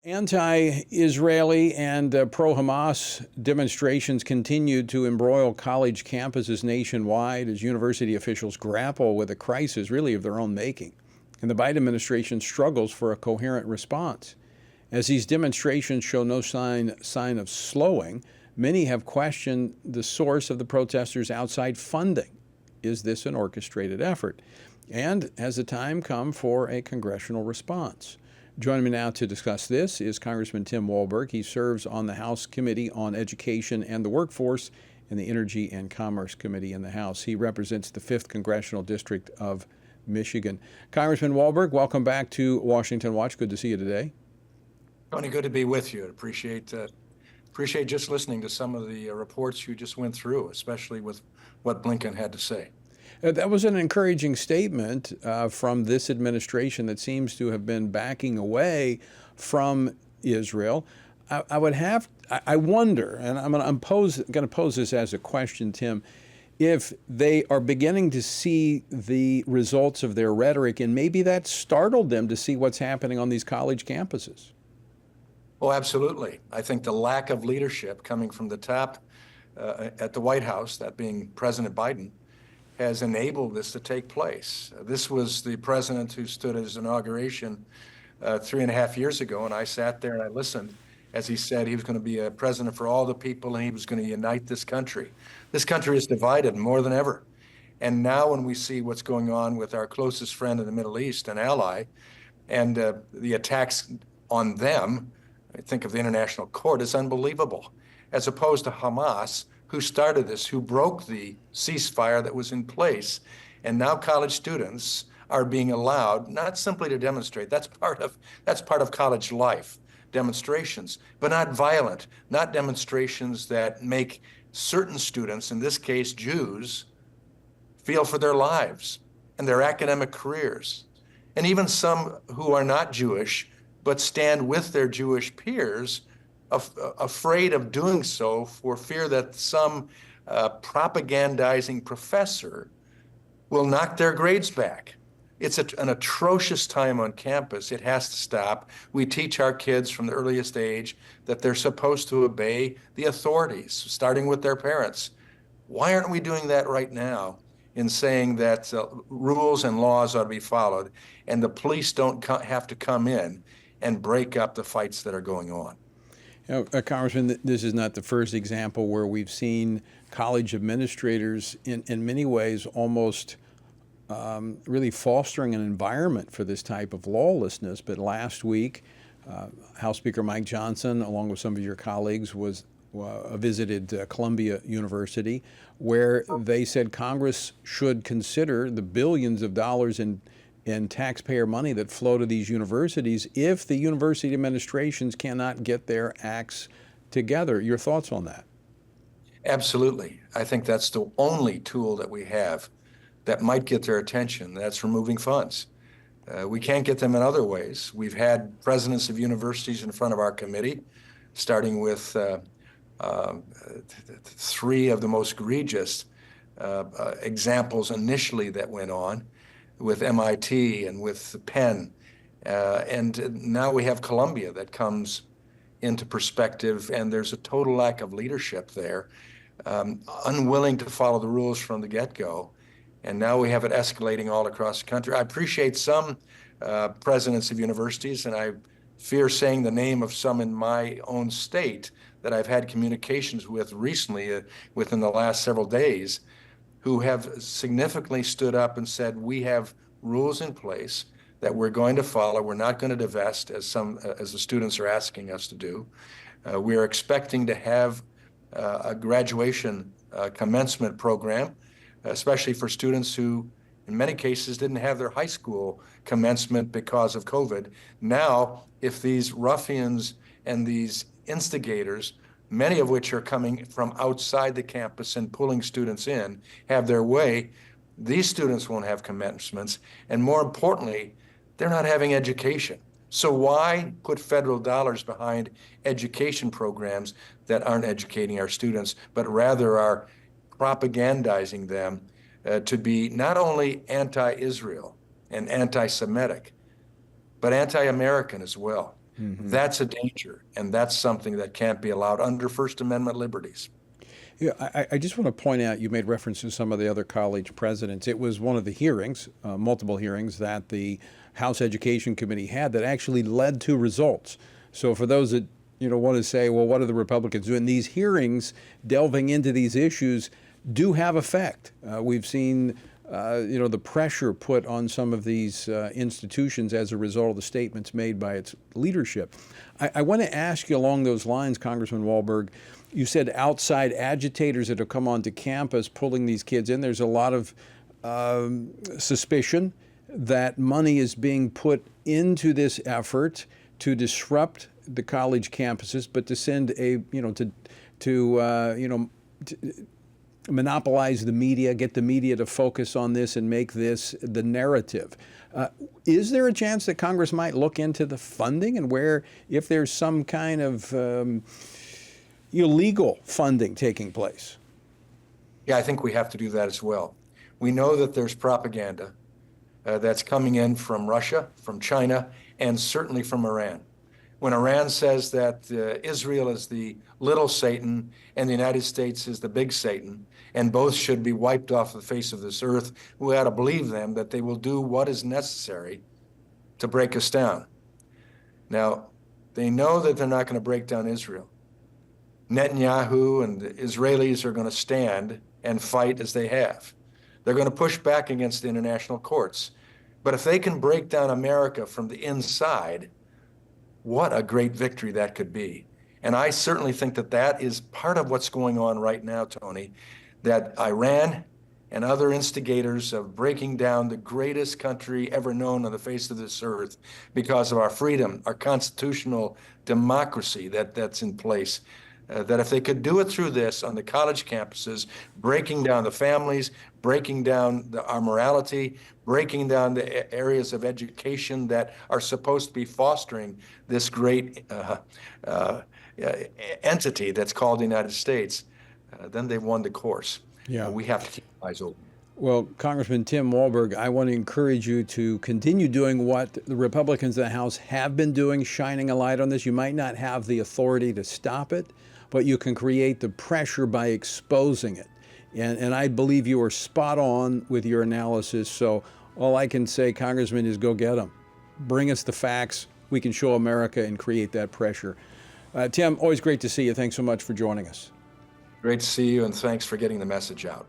Anti-Israeli and pro-Hamas demonstrations continue to embroil college campuses nationwide as university officials grapple with a crisis really of their own making. And the Biden administration struggles for a coherent response. As these demonstrations show no sign of slowing, many have questioned the source of the protesters' outside funding. Is this an orchestrated effort? And has the time come for a congressional response? Joining me now to discuss this is Congressman Tim Walberg. He serves on the House Committee on Education and the Workforce and the Energy and Commerce Committee in the House. He represents the 5th Congressional District of Michigan. Congressman Walberg, welcome back to Washington Watch. Good to see you today. Tony, good to be with you. Appreciate just listening to some of the reports you just went through, especially with what Blinken had to say. That was an encouraging statement from this administration that seems to have been backing away from Israel. I wonder, and I'm going to pose this as a question, Tim, if they are beginning to see the results of their rhetoric, and maybe that startled them to see what's happening on these college campuses. Oh, absolutely. I think the lack of leadership coming from the top at the White House, that being President Biden, has enabled this to take place. This was the president who stood at his inauguration 3.5 years ago, and I sat there and I listened as he said he was going to be a president for all the people and he was going to unite this country. This country is divided more than ever. And now when we see what's going on with our closest friend in the Middle East, an ally, and the attacks on them, I think of the International Court, is unbelievable, as opposed to Hamas, who started this, who broke the ceasefire that was in place. And now college students are being allowed not simply to demonstrate, that's part of college life, demonstrations, but not violent, not demonstrations that make certain students, in this case Jews, feel for their lives and their academic careers. And even some who are not Jewish, but stand with their Jewish peers, afraid of doing so for fear that some propagandizing professor will knock their grades back. It's an atrocious time on campus. It has to stop. We teach our kids from the earliest age that they're supposed to obey the authorities, starting with their parents. Why aren't we doing that right now in saying that rules and laws ought to be followed and the police don't have to come in and break up the fights that are going on? Congressman, this is not the first example where we've seen college administrators in many ways almost really fostering an environment for this type of lawlessness. But last week, House Speaker Mike Johnson, along with some of your colleagues, visited Columbia University, where they said Congress should consider the billions of dollars in taxpayer money that flow to these universities if the university administrations cannot get their acts together. Your thoughts on that? Absolutely. I think that's the only tool that we have that might get their attention. That's removing funds. We can't get them in other ways. We've had presidents of universities in front of our committee, starting with 3 of the most egregious examples initially that went on, with MIT and with Penn. And now we have Columbia that comes into perspective, and there's a total lack of leadership there, unwilling to follow the rules from the get-go. And now we have it escalating all across the country. I appreciate some presidents of universities, and I fear saying the name of some in my own state that I've had communications with recently, within the last several days, who have significantly stood up and said, we have rules in place that we're going to follow. We're not going to divest as the students are asking us to do. We are expecting to have a graduation commencement program, especially for students who, in many cases, didn't have their high school commencement because of COVID. Now, if these ruffians and these instigators, many of which are coming from outside the campus and pulling students in, have their way, these students won't have commencements. And more importantly, they're not having education. So why put federal dollars behind education programs that aren't educating our students, but rather are propagandizing them to be not only anti-Israel and anti-Semitic, but anti-American as well? That's a danger, and that's something that can't be allowed under First Amendment liberties. Yeah, I just want to point out, you made reference to some of the other college presidents. It was one of the hearings, multiple hearings, that the House Education Committee had that actually led to results. So for those that want to say, well, what are the Republicans doing? These hearings delving into these issues do have effect. We've seen the pressure put on some of these institutions as a result of the statements made by its leadership. I want to ask you along those lines, Congressman Walberg. You said outside agitators that have come onto campus pulling these kids in. There's a lot of suspicion that money is being put into this effort to disrupt the college campuses, but to send to monopolize the media, get the media to focus on this and make this the narrative. Is there a chance that Congress might look into the funding and where, if there's some kind of illegal funding taking place? Yeah, I think we have to do that as well. We know that there's propaganda that's coming in from Russia, from China, and certainly from Iran. When Iran says that Israel is the little Satan and the United States is the big Satan, and both should be wiped off the face of this earth, we ought to believe them that they will do what is necessary to break us down. Now, they know that they're not going to break down Israel. Netanyahu and the Israelis are going to stand and fight as they have. They're going to push back against the international courts. But if they can break down America from the inside, what a great victory that could be. And I certainly think that that is part of what's going on right now, Tony, that Iran and other instigators of breaking down the greatest country ever known on the face of this earth because of our freedom, our constitutional democracy that's in place, that if they could do it through this on the college campuses, breaking down the families, breaking down our morality, breaking down the areas of education that are supposed to be fostering this great entity that's called the United States, then they've won the course. Yeah. We have to keep our eyes open. Well, Congressman Tim Walberg, I want to encourage you to continue doing what the Republicans in the House have been doing, shining a light on this. You might not have the authority to stop it, but you can create the pressure by exposing it. And I believe you are spot on with your analysis. So all I can say, Congressman, is go get them. Bring us the facts. We can show America and create that pressure. Tim, always great to see you. Thanks so much for joining us. Great to see you, and thanks for getting the message out.